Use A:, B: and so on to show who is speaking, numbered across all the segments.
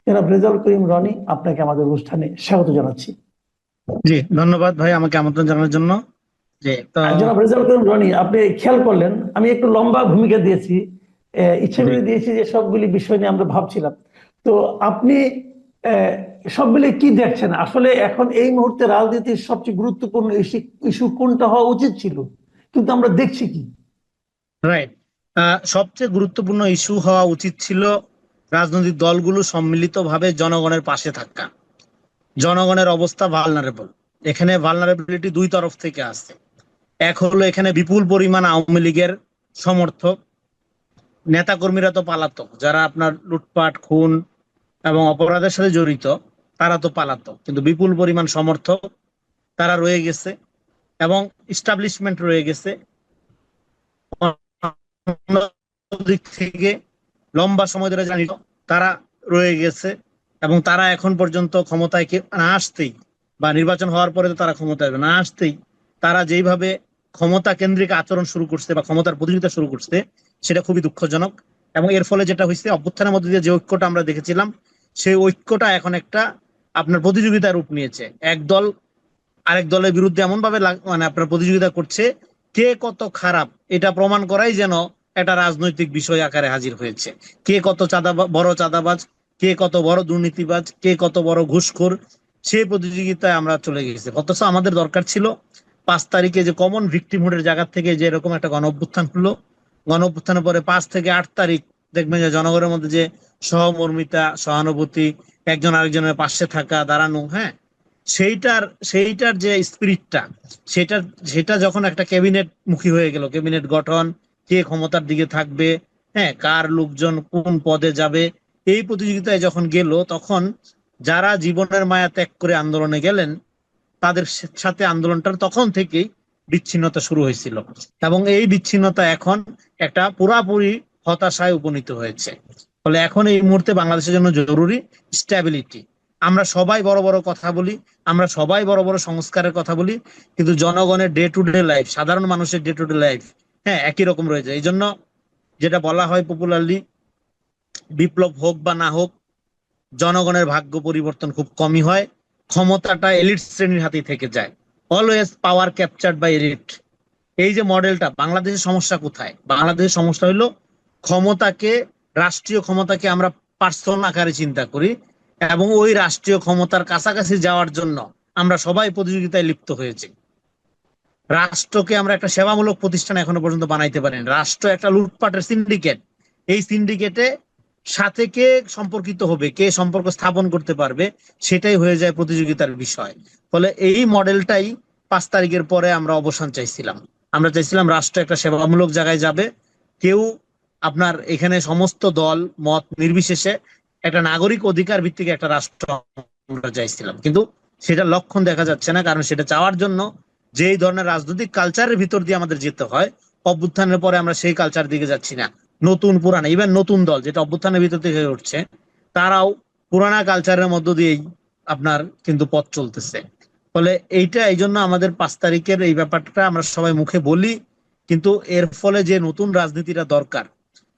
A: জনাব রেজাউল করিম রনি, আপনাকে আমাদের অনুষ্ঠানে স্বাগত জানাচ্ছি।
B: জি, ধন্যবাদ ভাই আমাকে আমন্ত্রণ জানানোর জন্য। জি তো।
A: জনাব রেজাউল করিম রনি, আপনি খেয়াল করলেন আমি একটু লম্বা ভূমিকা দিয়েছি, ইচ্ছে
B: জি
A: করে দিয়েছি যে সবগুলি বিষয় নিয়ে আমরা ভাবছিলাম। তো আপনি আহ, সবগুলি কি দেখছেন আসলে এখন এই মুহূর্তে রাজনীতির সবচেয়ে গুরুত্বপূর্ণ ইস্যু কোনটা হওয়া উচিত ছিল, কিন্তু আমরা দেখছি কি?
B: রাইট। সবচেয়ে গুরুত্বপূর্ণ ইস্যু হওয়া উচিত ছিল রাজনৈতিক দলগুলো সম্মিলিতভাবে জনগণের পাশে থাকা। জনগণের অবস্থা ভালনারেবল। এখানে ভালনারেবিলিটি দুই তরফ থেকে আসছে। এক হলো এখানে বিপুল পরিমাণ আওয়ামী লীগের সমর্থক, নেতাকর্মীরা তো পালাতক, যারা আপনার লুটপাট খুন এবং অপরাধের সাথে জড়িত তারা তো পালাতক, কিন্তু বিপুল পরিমাণ সমর্থক তারা রয়ে গেছে এবং ইস্টাবলিশমেন্ট রয়ে গেছে। দিক থেকে লম্বা সময় ধরে জানি তারা রয়ে গেছে এবং তারা এখন পর্যন্ত ক্ষমতায় না আসতেই বা নির্বাচন হওয়ার পরে তো তারা ক্ষমতায় না আসতেই তারা যেইভাবে ক্ষমতা কেন্দ্রিক আচরণ শুরু করছে বা ক্ষমতার প্রতিযোগিতা শুরু করছে, সেটা খুবই দুঃখজনক। এবং এর ফলে যেটা হয়েছে, অভ্যুত্থানের মধ্যে দিয়ে যে ঐক্যটা আমরা দেখেছিলাম, সেই ঐক্যটা এখন একটা আপনার প্রতিযোগিতার রূপ নিয়েছে। এক দল আরেক দলের বিরুদ্ধে এমন ভাবে মানে আপনার প্রতিযোগিতা করছে, কে কত খারাপ এটা প্রমাণ করাই যেন একটা রাজনৈতিক বিষয় আকারে হাজির হয়েছে। কে কত বড় চাঁদাবাজ, কে কত বড় দুর্নীতিবাজ, কে কত বড় ঘুষখোর, সেই প্রতিযোগিতায় আমরা চলে গেছি। অথচ আমাদের দরকার ছিল 5 তারিখে যে কমন ভিক্টিমহুডের জায়গা থেকে যে এরকম একটা গণ অভ্যুত্থান হলো, গণ অভ্যুত্থানের পরে 5 থেকে 8 তারিখ দেখবেন যে জনগণের মধ্যে যে সহমর্মিতা, সহানুভূতি, একজন আরেকজনের পাশে থাকা, দাঁড়ানো, হ্যাঁ, সেইটার সেইটার যে স্পিরিটটা, সেটার সেটা যখন একটা ক্যাবিনেট মুখী হয়ে গেল, ক্যাবিনেট গঠন, কে ক্ষমতার দিকে থাকবে, হ্যাঁ, কার লোকজন কোন পদে যাবে, এই প্রতিযোগিতায় যখন গেল, তখন যারা জীবনের মায়া ত্যাগ করে আন্দোলনে গেলেন তাদের সাথে আন্দোলনটার তখন থেকেই বিচ্ছিন্নতা শুরু হয়েছিল এবং এই বিচ্ছিন্নতা এখন একটা পুরাপুরি হতাশায় উপনীত হয়েছে। ফলে এখন এই মুহূর্তে বাংলাদেশের জন্য জরুরি স্ট্যাবিলিটি। আমরা সবাই বড় বড় কথা বলি, আমরা সবাই বড় বড় সংস্কারের কথা বলি, কিন্তু জনগণের ডে টু ডে লাইফ, সাধারণ মানুষের ডে টু ডে লাইফ, হ্যাঁ, একই রকম রয়ে যায়। এই জন্য যেটা বলা হয় পপুলারলি, বিপ্লব হোক বা না হোক, জনগণের ভাগ্য পরিবর্তন খুব কমই হয়। ক্ষমতাটা এলিট শ্রেণীর হাতেই থেকে যায়। Always power captured by elite. এই যে মডেলটা, বাংলাদেশের সমস্যা কোথায়? বাংলাদেশের সমস্যা হলো ক্ষমতাকে, রাষ্ট্রীয় ক্ষমতাকে আমরা পার্সন আকারে চিন্তা করি এবং ওই রাষ্ট্রীয় ক্ষমতার কাছাকাছি যাওয়ার জন্য আমরা সবাই প্রতিযোগিতায় লিপ্ত হয়েছি। রাষ্ট্রকে আমরা একটা সেবামূলক প্রতিষ্ঠান এখনো পর্যন্ত বানাইতে পারিনি। রাষ্ট্র একটা লুটপাটের সিন্ডিকেট। এই সিন্ডিকেটে সাথে কে সম্পর্কিত হবে, কে সম্পর্ক স্থাপন করতে পারবে, সেটাই হয়ে যায় প্রতিযোগিতার বিষয়। ফলে এই মডেলটাই 5 তারিখের পরে আমরা অবসান চাইছিলাম। আমরা চাইছিলাম রাষ্ট্র একটা সেবামূলক জায়গায় যাবে। কেউ আপনার এখানে সমস্ত দল মত নির্বিশেষে একটা নাগরিক অধিকার ভিত্তিক একটা রাষ্ট্র আমরা চাইছিলাম, কিন্তু সেটা লক্ষণ দেখা যাচ্ছে না। কারণ সেটা চাওয়ার জন্য যেই ধরনের রাজনৈতিক কালচারের ভিতর দিয়ে আমাদের যেতে হয়, অভ্যুত্থানের পরে আমরা সেই কালচার দিকে যাচ্ছি না। নতুন পুরানা, ইভেন নতুন দল যেটা অভ্যুত্থানের ভিতর থেকে উঠছে, তারাও পুরানা কালচারের মধ্য দিয়েই আপনার কিন্তু পথ চলতেছে। ফলে এইটা, এই জন্য আমাদের 5 তারিখের এই ব্যাপারটা আমরা সবাই মুখে বলি, কিন্তু এর ফলে যে নতুন রাজনীতিটা দরকার,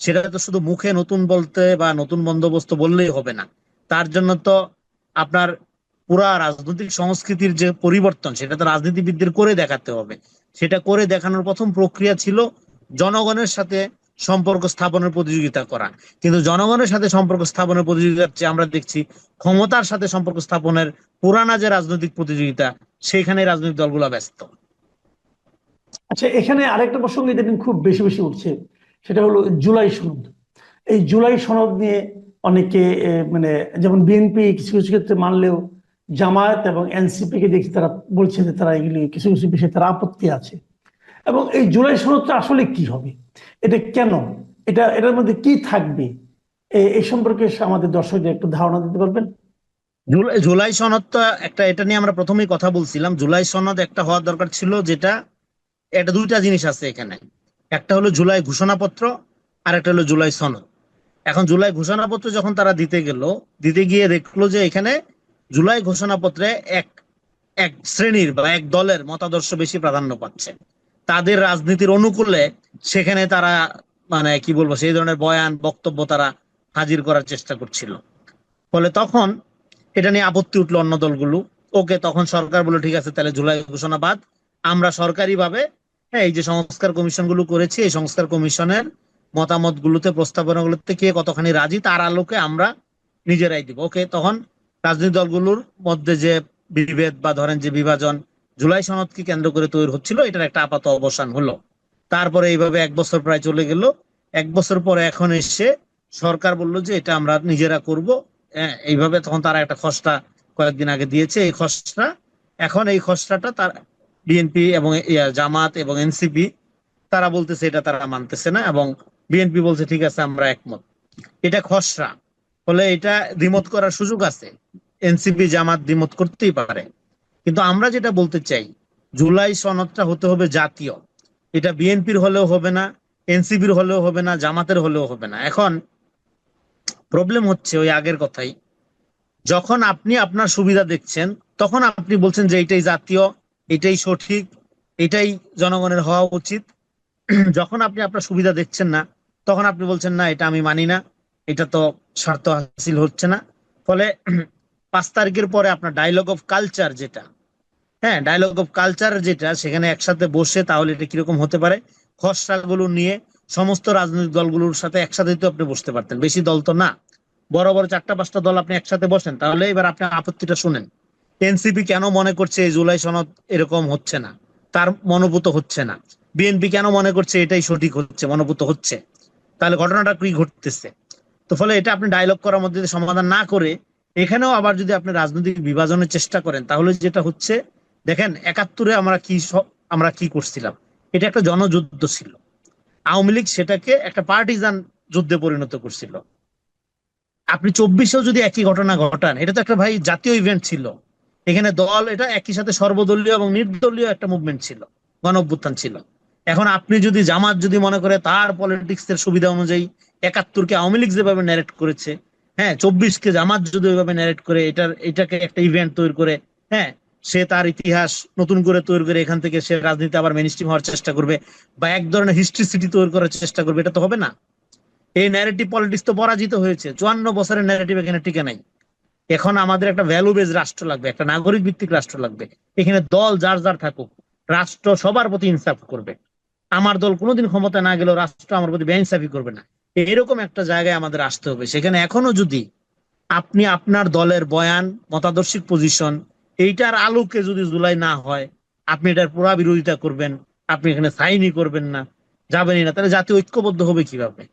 B: সেটা তো শুধু মুখে নতুন বলতে বা নতুন বন্দোবস্ত বললেই হবে না। তার জন্য তো আপনার পুরা রাজনৈতিক সংস্কৃতির যে পরিবর্তন, সেটা তো রাজনীতিবিদদের করে দেখাতে হবে। সেটা করে দেখানোর প্রথম প্রক্রিয়া ছিল জনগণের সাথে সম্পর্ক স্থাপনের প্রতিযোগিতা করা। কিন্তু জনগণের সাথে সম্পর্ক স্থাপনের প্রতিযোগিতার চেয়ে আমরা দেখছি ক্ষমতার সাথে সম্পর্ক স্থাপনের পুরানা যে রাজনৈতিক প্রতিযোগিতা, সেইখানে রাজনৈতিক দলগুলো ব্যস্ত।
A: আচ্ছা, এখানে আরেকটা প্রসঙ্গ ইদানিং খুব বেশি বেশি উঠছে, সেটা হলো জুলাই সনদ। এই জুলাই সনদ নিয়ে অনেকে মানে যেমন বিএনপি কিছু কিছু ক্ষেত্রে মানলেও জামায়াত এবং এনসিপি কে দেখি তারা বলছে যে তারা এগুলি কিছু কিছু বিষয়ে তারা আপত্তি আছে। এবং এই জুলাই সনদটা আসলে কি হবে, এটা কেন, এটার মধ্যে কি থাকবে, এই সম্পর্কে আমাদের দর্শকদের একটু ধারণা দিতে পারবেন?
B: জুলাই জুলাই সনদ তো একটা, এটা নিয়ে আমরা প্রথমেই কথা বলছিলাম। জুলাই সনদ একটা হওয়ার দরকার ছিল, যেটা এটা দুইটা জিনিস আছে এখানে। একটা হলো জুলাই ঘোষণাপত্র, আর একটা হলো জুলাই সনদ। এখন জুলাই ঘোষণাপত্র যখন তারা দিতে গিয়ে দেখলো যে এখানে জুলাই ঘোষণাপত্রে এক এক শ্রেণীর বা এক দলের মতাদর্শ বেশি প্রাধান্য পাচ্ছে, তাদের রাজনীতির অনুকূলে সেখানে তারা মানে কি বলবো, সেই ধরনের বয়ান বক্তব্য তারা হাজির করার চেষ্টা করছিল। ফলে তখন এটা নিয়ে আপত্তি উঠলো অন্য দলগুলো। ওকে, তখন সরকার বলল ঠিক আছে, তাহলে জুলাই ঘোষণা বাদ, আমরা সরকারি ভাবে এই যে সংস্কার কমিশন গুলো করেছি, এই সংস্কার কমিশনের মতামত গুলোতে, প্রস্তাবনা গুলোতে কে কতখানি রাজি তার আলোকে আমরা নিজেরাই দিব। ওকে, তখন রাজনৈতিক দলগুলোর মধ্যে যে বিভেদ বা ধরেন যে বিভাজন জুলাই সনদকে কেন্দ্র করে তৈরি হচ্ছিল, এটার একটা আপাত অবসান হলো। তারপরে এইভাবে 1 বছর প্রায় চলে গেল। 1 বছর পরে এখন এসে সরকার বলল যে এটা আমরা নিজেরা করব। এইভাবে তখন তারা একটা খসড়া কয়েকদিন আগে দিয়েছে। এই খসড়া, এখন এই খসড়াটা তার বিএনপি এবং জামাত এবং এনসিপি তারা বলতেছে এটা তারা মানতেছে না, এবং বিএনপি বলছে ঠিক আছে আমরা একমত। এটা খসড়া, ফলে এটা দ্বিমত করার সুযোগ আছে, এনসিপি জামাত দ্বিমত করতেই পারে। কিন্তু আমরা যেটা বলতে চাই, জুলাই সনদটা হতে হবে জাতীয়। এটা বিএনপির হলেও হবে না, এনসিপির হলেও হবে না, জামাতের হলেও হবে না। এখন প্রবলেম হচ্ছে ওই আগের কথাই, যখন আপনি আপনার সুবিধা দেখছেন তখন আপনি বলছেন যে এটাই জাতীয়, এটাই সঠিক, এটাই জনগণের হওয়া উচিত। যখন আপনি আপনার সুবিধা দেখছেন না, তখন আপনি বলছেন না এটা আমি মানি না, এটা তো স্বার্থ হাসিল হচ্ছে না। ফলে 5 তারিখের পরে আপনার ডায়লগ অফ কালচার যেটা, ডায়লগ অফ কালচার যেটা, সেখানে একসাথে বসে তাহলে এটা কিরকম হতে পারে, খসড়াগুলো নিয়ে সমস্ত রাজনৈতিক দলগুলোর সাথে একসাথে তো আপনি বসতে পারতেন, বেশি দল তো না, বড় বড় 4টা 5টা দল আপনি একসাথে বসেন। তাহলে এবার আপনি আপত্তিটা শুনেন, এনসিপি কেন মনে করছে এই জুলাই সনদ এরকম হচ্ছে না, তার মনোভূত হচ্ছে না। বিএনপি কেন মনে করছে এটাই সঠিক হচ্ছে, মনোভূত হচ্ছে। তাহলে ঘটনাটা কি ঘটতেছে? তো ফলে এটা আপনি ডায়লগ করার মধ্যে সমাধান না করে এখানেও আবার যদি আপনি রাজনৈতিক বিভাজনের চেষ্টা করেন, তাহলে যেটা হচ্ছে, দেখেন 71-এ আমরা কি করছিলাম, এটা একটা জনযুদ্ধ ছিল। আওয়ামী লীগ সেটাকে একটা পার্টিজান যুদ্ধে পরিণত করছিল। আপনি 24-এও যদি একই ঘটনা ঘটান, এটা তো একটা ভাই জাতীয় ইভেন্ট ছিল। এখানে দল, এটা একই সাথে সর্বদলীয় এবং নির্দলীয় একটা মুভমেন্ট ছিল, গণ অভ্যুত্থান ছিল। এখন আপনি যদি জামাত যদি মনে করে তার পলিটিক্স এর সুবিধা অনুযায়ী 71-কে আওয়ামী লীগ যেভাবে ন্যারেট করেছে, 24-কে জামাত যদি ওইভাবে ন্যারেট করে, এটাকে একটা ইভেন্ট তৈরি করে, হ্যাঁ, সে তার ইতিহাস নতুন করে তৈরি করে এখান থেকে সে রাজনীতি আবার মেইনস্ট্রিম হওয়ার চেষ্টা করবে, বা এক ধরনের হিস্ট্রিসিটি তৈরি করার চেষ্টা করবে, এটা তো হবে না। এই ন্যারেটিভ পলিটিক্স তো পরাজিত হয়েছে, 54 বছরের ন্যারেটিভ এখানে টিকে নাই। এখন আমাদের একটা ভ্যালু বেজ রাষ্ট্র লাগবে, একটা নাগরিক ভিত্তিক রাষ্ট্র লাগবে। এখানে দল যার যার থাকুক, রাষ্ট্র সবার প্রতি ইনসাফ করবে। আমার দল কোনোদিন ক্ষমতা না গেলেও রাষ্ট্র আমার প্রতি বেইনসাফি করবে না। এরকম একটা জায়গায় আমাদের আসতে হবে। সেখানে এখনো যদি আপনি আপনার দলের বয়ান, মতাদর্শিক পজিশন, এইটার আলোকে যদি জুলাই না হয়, আপনি এটার পুরা বিরোধিতা করবেন, আপনি এখানে সাইনই করবেন না, যাবেনই না, তাহলে জাতীয় ঐক্যবদ্ধ হবে কিভাবে?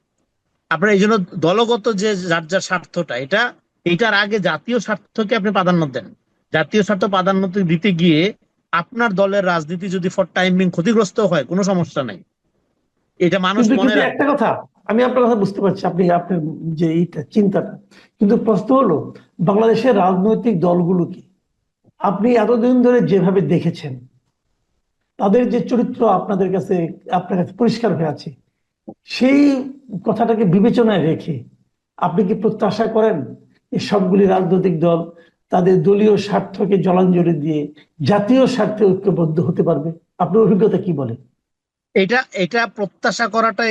B: আপনার এই জন্য দলগত যে যার যার স্বার্থটা, এটার আগে জাতীয় স্বার্থকে আপনি প্রাধান্য দেন। জাতীয় স্বার্থ প্রাধান্য দিতে গিয়ে আপনার দলের রাজনীতি যদি ফর টাইম বিং ক্ষতিগ্রস্ত হয়, কোনো সমস্যা নাই, এটা মানুষ
A: কিন্তু
B: মনে
A: কিন্তু
B: রাখবে।
A: একটা কথা, আমি আপনার কথা বুঝতে পারছি, আপনি আপনার যে এইটা চিন্তাটা, কিন্তু প্রশ্ন হলো বাংলাদেশের রাজনৈতিক দলগুলো কি আপনি এতদিন ধরে যেভাবে দেখেছেন, তাদের যে চরিত্র আপনার কাছে পরিষ্কার হয়ে আছে, সেই কথাটাকে বিবেচনায় রেখে আপনি কি প্রত্যাশা করেন যে সবগুলি রাজনৈতিক দল তাদের দলীয় স্বার্থকে জলাঞ্জলি দিয়ে জাতীয় স্বার্থে ঐক্যবদ্ধ হতে পারবে? আপনার অভিজ্ঞতা কি বলে?
B: এটা এটা প্রত্যাশা করাটা